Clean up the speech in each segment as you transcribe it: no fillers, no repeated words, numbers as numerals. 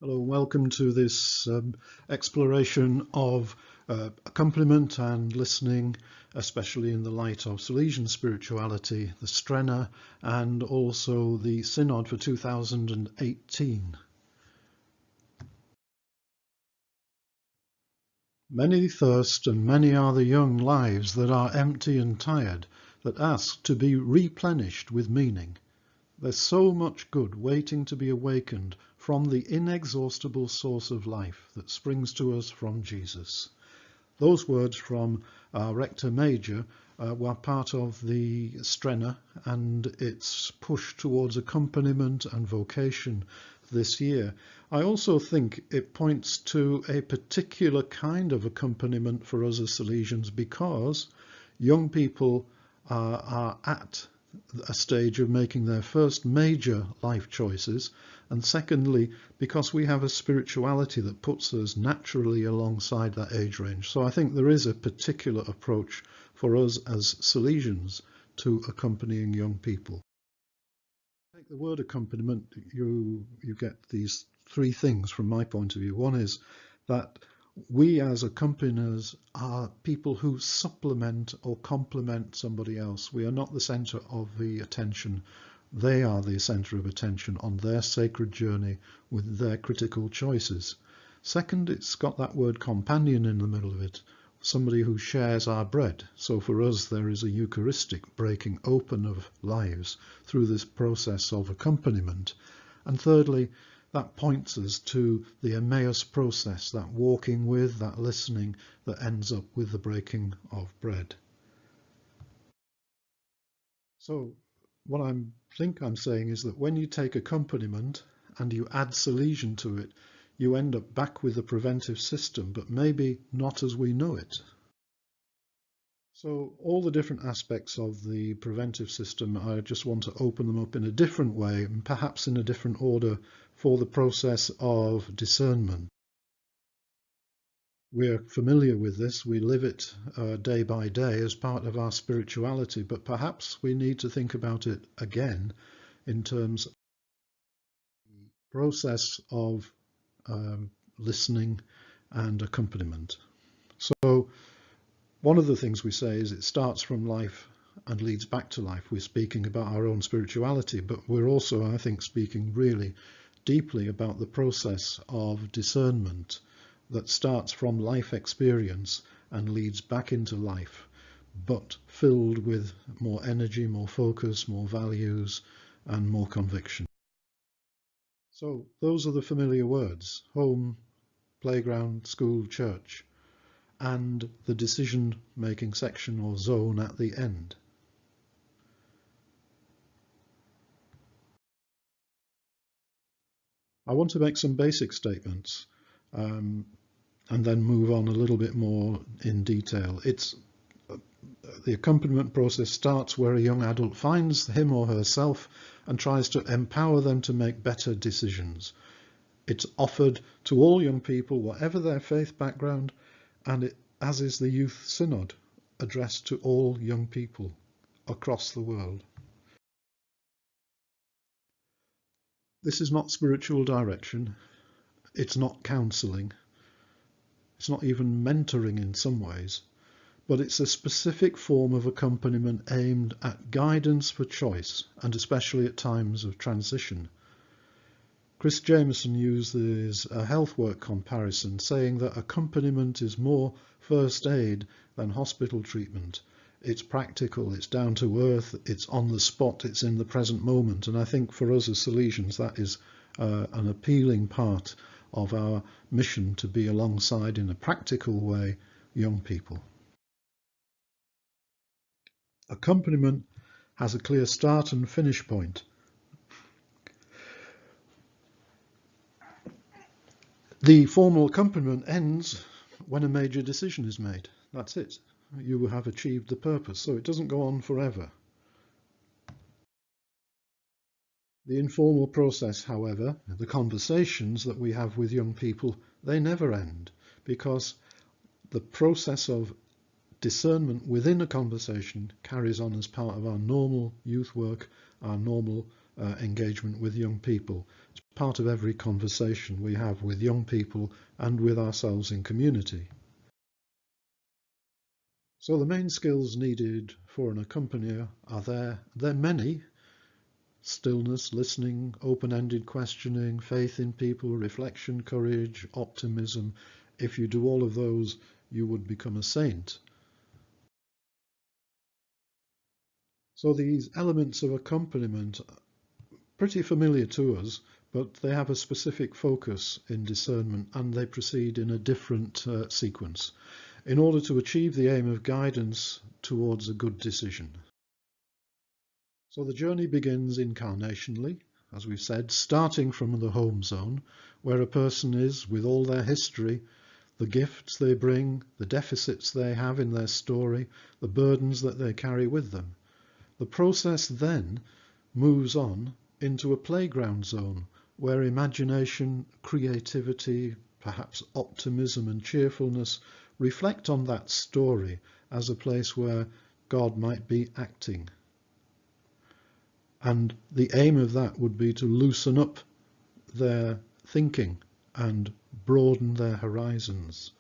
Hello, welcome to this exploration of accompaniment and listening, especially in the light of Salesian spirituality, the Strenna, and also the Synod for 2018. Many thirst and many are the young lives that are empty and tired, that ask to be replenished with meaning. There's so much good waiting to be awakened from the inexhaustible source of life that springs to us from Jesus. Those words from our Rector Major were part of the Strenna and its push towards accompaniment and vocation this year. I also think it points to a particular kind of accompaniment for us as Salesians, because young people are at a stage of making their first major life choices, and secondly because we have a spirituality that puts us naturally alongside that age range. So I think there is a particular approach for us as Salesians to accompanying young people. Take the word accompaniment, you get these three things from my point of view. One is that we as accompaniers are people who supplement or complement somebody else. We are not the centre of the attention. They are the centre of attention on their sacred journey with their critical choices. Second, it's got that word companion in the middle of it, somebody who shares our bread. So for us there is a Eucharistic breaking open of lives through this process of accompaniment. And thirdly, that points us to the Emmaus process, that walking with, that listening that ends up with the breaking of bread. So what I think I'm saying is that when you take accompaniment and you add Salesian to it, you end up back with the preventive system, but maybe not as we know it. So all the different aspects of the preventive system, I just want to open them up in a different way and perhaps in a different order for the process of discernment. We're familiar with this, we live it day by day as part of our spirituality, but perhaps we need to think about it again in terms of the process of listening and accompaniment. So one of the things we say is it starts from life and leads back to life. We're speaking about our own spirituality, but we're also, I think, speaking really deeply about the process of discernment that starts from life experience and leads back into life, but filled with more energy, more focus, more values, and more conviction. So those are the familiar words: home, playground, school, church, and the decision-making section or zone at the end. I want to make some basic statements and then move on a little bit more in detail. The accompaniment process starts where a young adult finds him or herself and tries to empower them to make better decisions. It's offered to all young people, whatever their faith background, and as is the Youth Synod, addressed to all young people across the world. This is not spiritual direction, it's not counselling, it's not even mentoring in some ways, but it's a specific form of accompaniment aimed at guidance for choice, and especially at times of transition. Chris Jameson uses a health work comparison, saying that accompaniment is more first aid than hospital treatment. It's practical, it's down to earth, it's on the spot, it's in the present moment. And I think for us as Salesians, that is an appealing part of our mission, to be alongside in a practical way young people. Accompaniment has a clear start and finish point. The formal accompaniment ends when a major decision is made. That's it. You have achieved the purpose, so it doesn't go on forever. The informal process, however, the conversations that we have with young people, they never end, because the process of discernment within a conversation carries on as part of our normal youth work, our normal engagement with young people. It's part of every conversation we have with young people and with ourselves in community. So the main skills needed for an accompanier are there. They're many: stillness, listening, open-ended questioning, faith in people, reflection, courage, optimism. If you do all of those, you would become a saint. So these elements of accompaniment are pretty familiar to us, but they have a specific focus in discernment, and they proceed in a different sequence in order to achieve the aim of guidance towards a good decision. So the journey begins incarnationally, as we've said, starting from the home zone, where a person is with all their history, the gifts they bring, the deficits they have in their story, the burdens that they carry with them. The process then moves on into a playground zone, where imagination, creativity, perhaps optimism and cheerfulness reflect on that story as a place where God might be acting. And the aim of that would be to loosen up their thinking and broaden their horizons.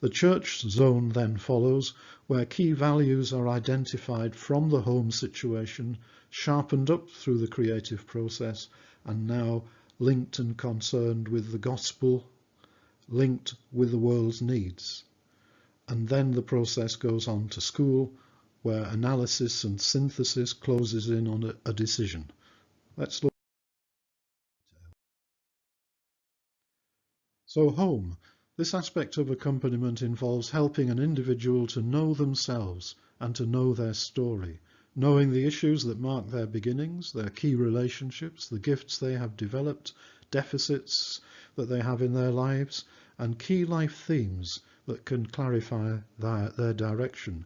The church zone then follows, where key values are identified from the home situation, sharpened up through the creative process, and now linked and concerned with the gospel, linked with the world's needs. And then the process goes on to school, where analysis and synthesis closes in on a decision. Let's look. So home. This aspect of accompaniment involves helping an individual to know themselves and to know their story, knowing the issues that mark their beginnings, their key relationships, the gifts they have developed, deficits that they have in their lives, and key life themes that can clarify their direction.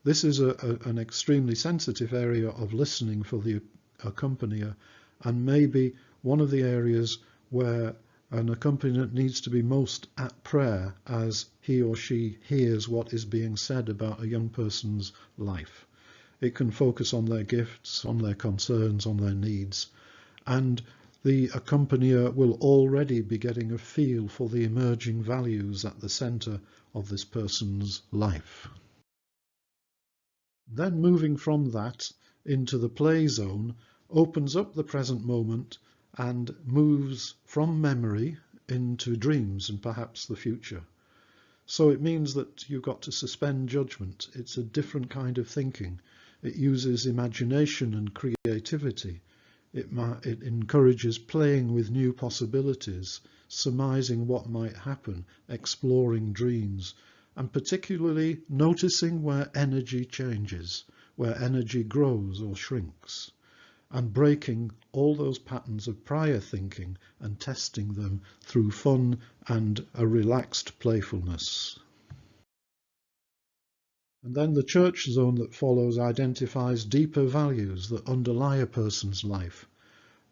This is an extremely sensitive area of listening for the accompanier, and maybe one of the areas where an accompaniant needs to be most at prayer as he or she hears what is being said about a young person's life. It can focus on their gifts, on their concerns, on their needs, and the accompanier will already be getting a feel for the emerging values at the centre of this person's life. Then moving from that into the play zone opens up the present moment and moves from memory into dreams and perhaps the future. So it means that you've got to suspend judgment. It's a different kind of thinking. It uses imagination and creativity. It encourages playing with new possibilities, surmising what might happen, exploring dreams, and particularly noticing where energy changes, where energy grows or shrinks, and breaking all those patterns of prior thinking and testing them through fun and a relaxed playfulness. And then the church zone that follows identifies deeper values that underlie a person's life.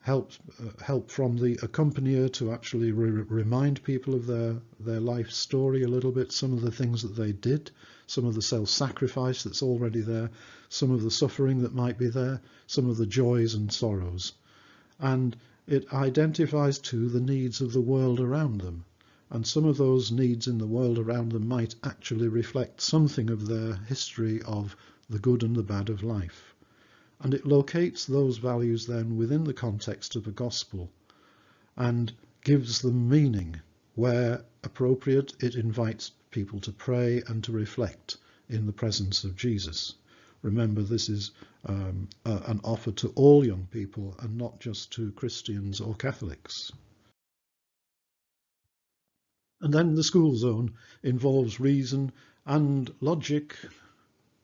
Help from the accompanier to actually remind people of their life story a little bit, some of the things that they did, some of the self-sacrifice that's already there, some of the suffering that might be there, some of the joys and sorrows. And it identifies too the needs of the world around them. And some of those needs in the world around them might actually reflect something of their history of the good and the bad of life. And it locates those values then within the context of the gospel and gives them meaning. Where appropriate, it invites people to pray and to reflect in the presence of Jesus. Remember, this is an offer to all young people and not just to Christians or Catholics. And then the school zone involves reason and logic,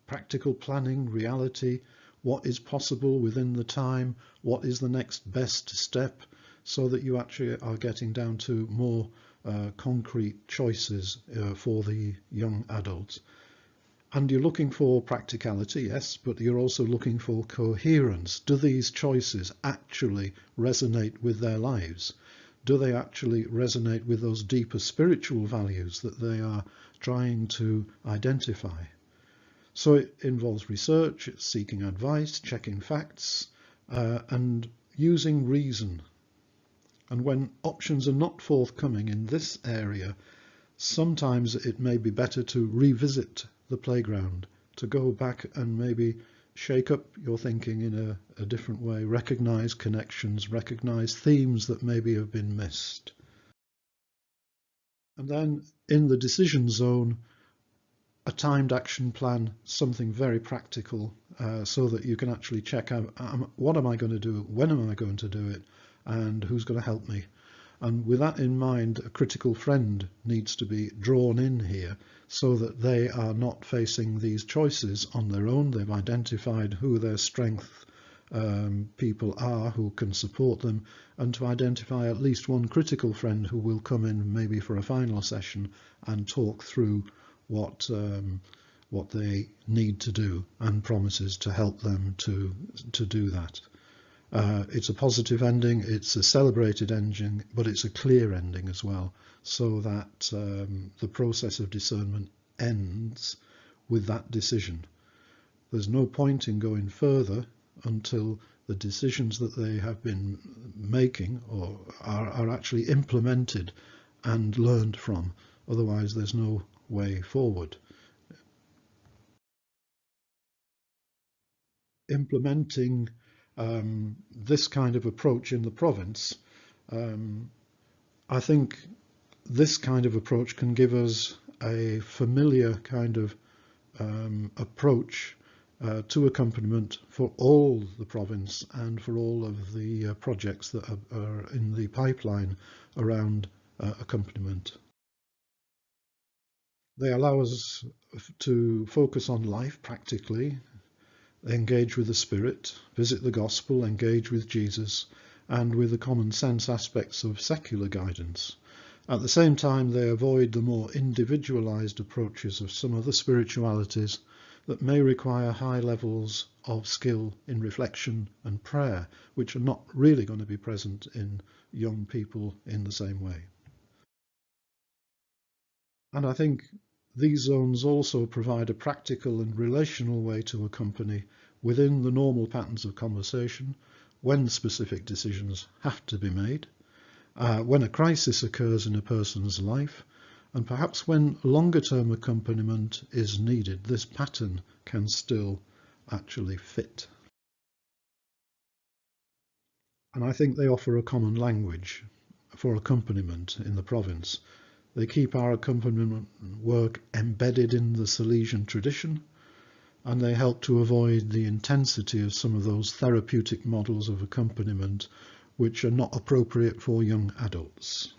practical planning, reality, what is possible within the time, what is the next best step, so that you actually are getting down to more concrete choices for the young adults. And you're looking for practicality, yes, but you're also looking for coherence. Do these choices actually resonate with their lives? Do they actually resonate with those deeper spiritual values that they are trying to identify? So it involves research, it's seeking advice, checking facts, and using reason. And when options are not forthcoming in this area, sometimes it may be better to revisit the playground, to go back and maybe shake up your thinking in a different way, recognize connections, recognize themes that maybe have been missed. And then in the decision zone, a timed action plan, something very practical, so that you can actually check out what am I going to do, when am I going to do it, and who's going to help me. And with that in mind, a critical friend needs to be drawn in here so that they are not facing these choices on their own. They've identified who their strength people are who can support them, and to identify at least one critical friend who will come in maybe for a final session and talk through what they need to do and promises to help them to do that. It's a positive ending, it's a celebrated ending, but it's a clear ending as well, so that the process of discernment ends with that decision. There's no point in going further until the decisions that they have been making or are actually implemented and learned from. Otherwise, there's no way forward. Implementing this kind of approach in the province, I think this kind of approach can give us a familiar kind of approach to accompaniment for all the province and for all of the projects that are in the pipeline around accompaniment. They allow us to focus on life practically, engage with the Spirit, visit the Gospel, engage with Jesus, and with the common sense aspects of secular guidance. At the same time, they avoid the more individualized approaches of some other spiritualities that may require high levels of skill in reflection and prayer, which are not really going to be present in young people in the same way. And I think these zones also provide a practical and relational way to accompany within the normal patterns of conversation when specific decisions have to be made, when a crisis occurs in a person's life, and perhaps when longer-term accompaniment is needed. This pattern can still actually fit. And I think they offer a common language for accompaniment in the province. They keep our accompaniment work embedded in the Salesian tradition, and they help to avoid the intensity of some of those therapeutic models of accompaniment which are not appropriate for young adults.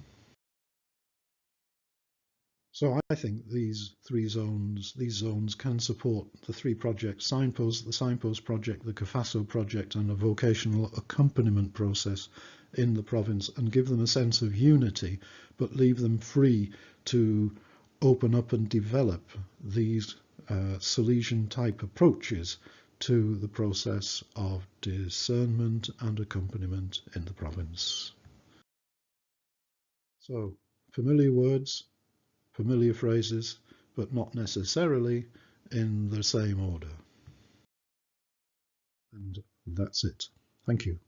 So I think these zones can support the three projects, the Signpost project, the CAFASO project, and a vocational accompaniment process in the province, and give them a sense of unity, but leave them free to open up and develop these Salesian type approaches to the process of discernment and accompaniment in the province. So, familiar words, familiar phrases, but not necessarily in the same order. And that's it. Thank you.